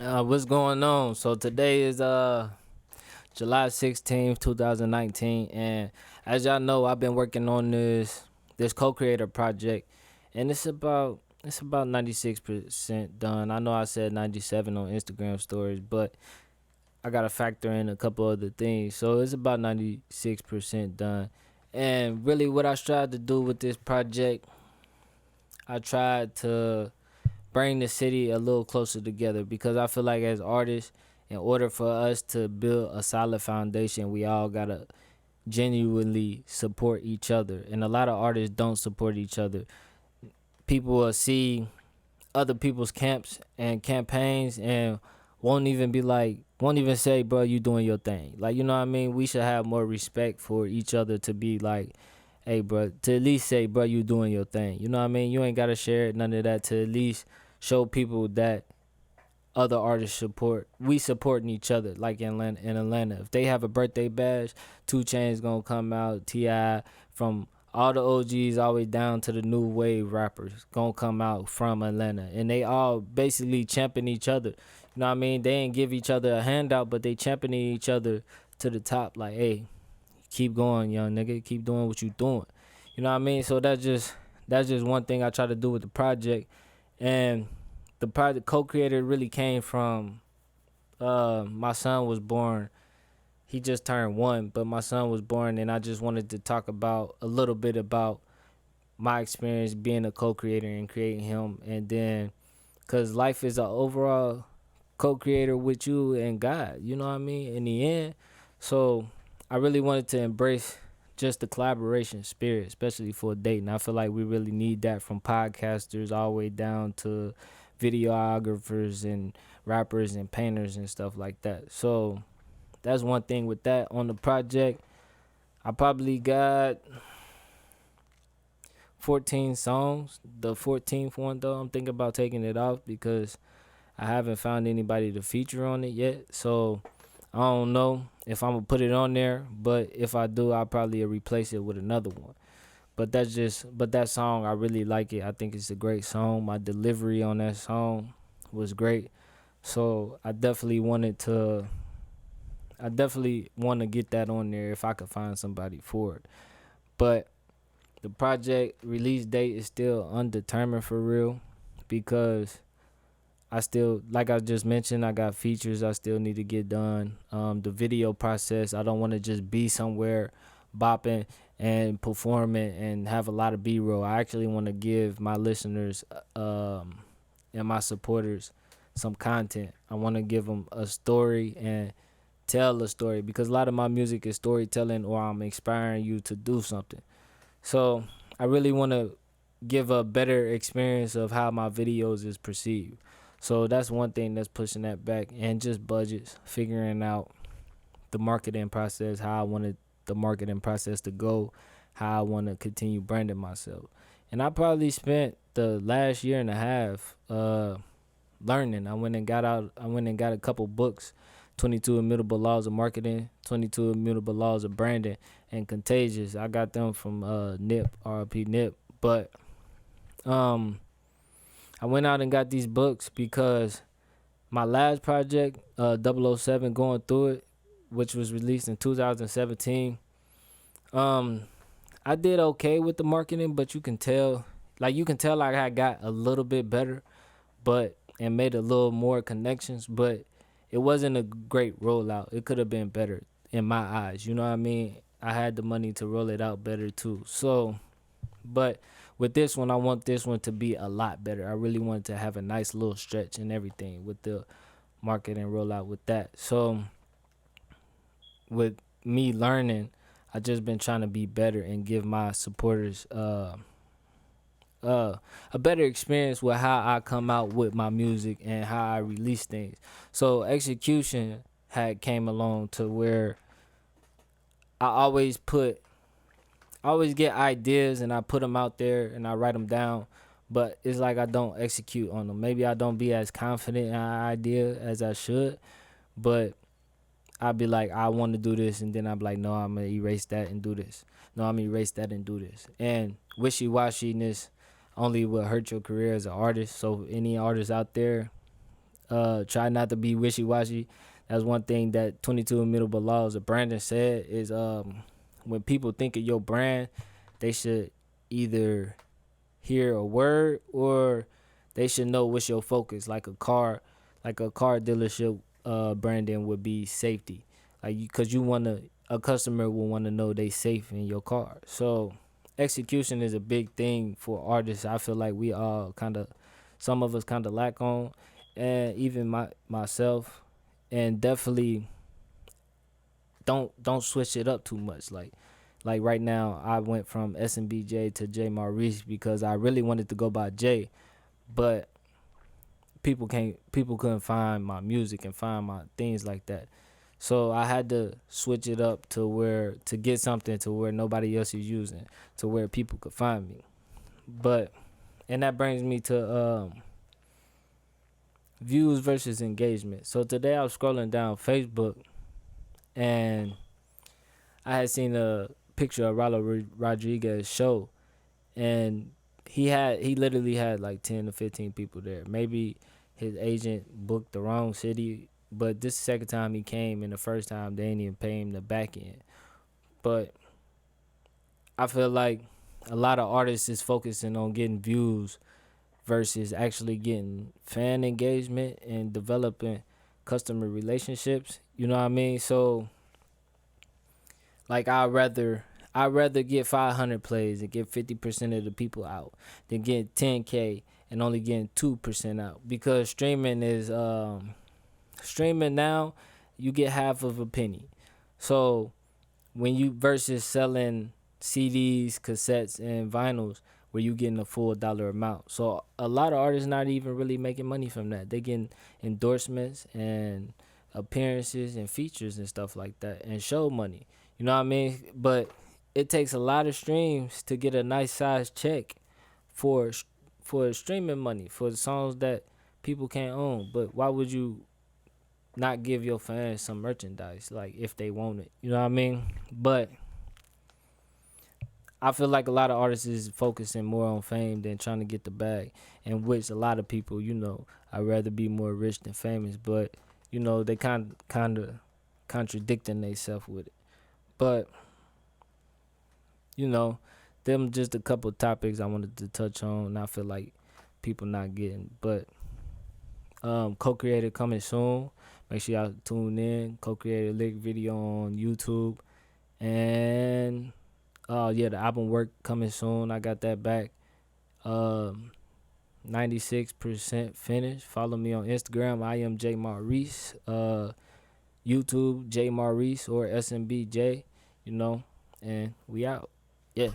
What's going on? So today is July 16th, 2019, and as y'all know, I've been working on this co-creator project, and it's about 96% done. I know I said 97 on Instagram stories, but I gotta factor in a couple other things. So it's about 96% done. And really what I tried to do with this project, I tried to bring the city a little closer together because I feel like as artists, in order for us to build a solid foundation, we all gotta genuinely support each other. And a lot of artists don't support each other. People will see other people's camps and campaigns and won't even say, bro, you doing your thing. Like, you know what I mean? We should have more respect for each other to be like, hey, bro, to at least say, bro, you doing your thing. You know what I mean? You ain't got to share none of that to at least show people that other artists support. We supporting each other, like in Atlanta. If they have a birthday bash, 2 Chainz gonna come out, Ti from all the OGs all the way down to the new wave rappers gonna come out from Atlanta, and they all basically champion each other. You know what I mean? They ain't give each other a handout, but they championing each other to the top. Like, hey, keep going, young nigga. Keep doing what you doing. You know what I mean? So that's just one thing I try to do with the project, and the project co-creator really came from my son was born. He just turned 1, but my son was born, and I just wanted to talk about a little bit about my experience being a co-creator and creating him, and then because life is an overall co-creator with you and God. You know what I mean? In the end, so I really wanted to embrace just the collaboration spirit, especially for dating. I feel like we really need that from podcasters all the way down to videographers and rappers and painters and stuff like that. So that's one thing with that on the project. I probably got 14 songs. The 14th one though, I'm thinking about taking it off because I haven't found anybody to feature on it yet. So I don't know if I'm gonna put it on there, but if I do, I'll probably replace it with another one. But that song, I really like it. I think it's a great song. My delivery on that song was great. So I definitely want to get that on there if I could find somebody for it. But the project release date is still undetermined for real because I still, like I just mentioned, I got features I still need to get done. The video process, I don't want to just be somewhere bopping and performing and have a lot of B-roll. I actually want to give my listeners and my supporters some content. I want to give them a story and tell a story because a lot of my music is storytelling or I'm inspiring you to do something. So I really want to give a better experience of how my videos is perceived. So that's one thing that's pushing that back, and just budgets, figuring out the marketing process, how I wanted the marketing process to go, how I want to continue branding myself. And I probably spent the last year and a half learning. I went and got a couple books, 22 Immutable Laws of Marketing, 22 Immutable Laws of Branding, and Contagious. I got them from Nip, RP Nip. But um I went out and got these books because my last project, Double O Seven, Going Through It, which was released in 2017, um, I did okay with the marketing, but you can tell like I got a little bit better, but and made a little more connections, but it wasn't a great rollout. It could have been better in my eyes. You know what I mean? I had the money to roll it out better too. So but with this one, I want this one to be a lot better. I really want to have a nice little stretch and everything with the market and rollout with that. So with me learning, I just been trying to be better and give my supporters a better experience with how I come out with my music and how I release things. So execution had came along to where I always get ideas and I put them out there and I write them down, but it's like I don't execute on them. Maybe I don't be as confident in an idea as I should, but I'd be like, I want to do this, and then I'd be like, no, I'm gonna erase that and do this. No, I'm gonna erase that and do this. And wishy-washiness only will hurt your career as an artist. So any artists out there, Try not to be wishy-washy. That's one thing that 22 Immutable Laws of Brandon said is when people think of your brand, they should either hear a word or they should know what's your focus. Like a car dealership branding would be safety. Like because you want to, a customer will want to know they safe in your car. So execution is a big thing for artists. I feel like we all kind of, some of us kind of lack on, and even myself, and definitely don't switch it up too much. Like right now, I went from SMBJ to J Maurice because I really wanted to go by J, but people couldn't find my music and find my things like that. So I had to switch it up to get something to where nobody else is using, to where people could find me. But and that brings me to views versus engagement. So today I was scrolling down Facebook and I had seen a picture of Rallo Rodriguez show, and he literally had like 10 to 15 people there. Maybe his agent booked the wrong city, but this is the second time he came, and the first time they didn't even pay him the back end. But I feel like a lot of artists is focusing on getting views versus actually getting fan engagement and developing customer relationships. You know what I mean? So like I'd rather get 500 plays and get 50% of the people out than get 10K and only getting 2% out, because streaming now, you get half of a penny. So when you versus selling CDs, cassettes, and vinyls, where you getting a full dollar amount. So a lot of artists not even really making money from that. They getting endorsements and appearances and features and stuff like that, and show money. You know what I mean? But it takes a lot of streams to get a nice size check for for streaming money for the songs that people can't own. But why would you not give your fans some merchandise, like if they want it? You know what I mean? But I feel like a lot of artists is focusing more on fame than trying to get the bag, in which a lot of people, I'd rather be more rich than famous, but they kind of contradicting themselves with it. But you know, them just a couple topics I wanted to touch on, and I feel like people not getting. But co-creator coming soon. Make sure y'all tune in. Co-creator lyric video on YouTube, and yeah, the album work coming soon. I got that back. 96% finished. Follow me on Instagram. I am J Maurice. YouTube J Maurice or SMBJ. And we out. Yeah.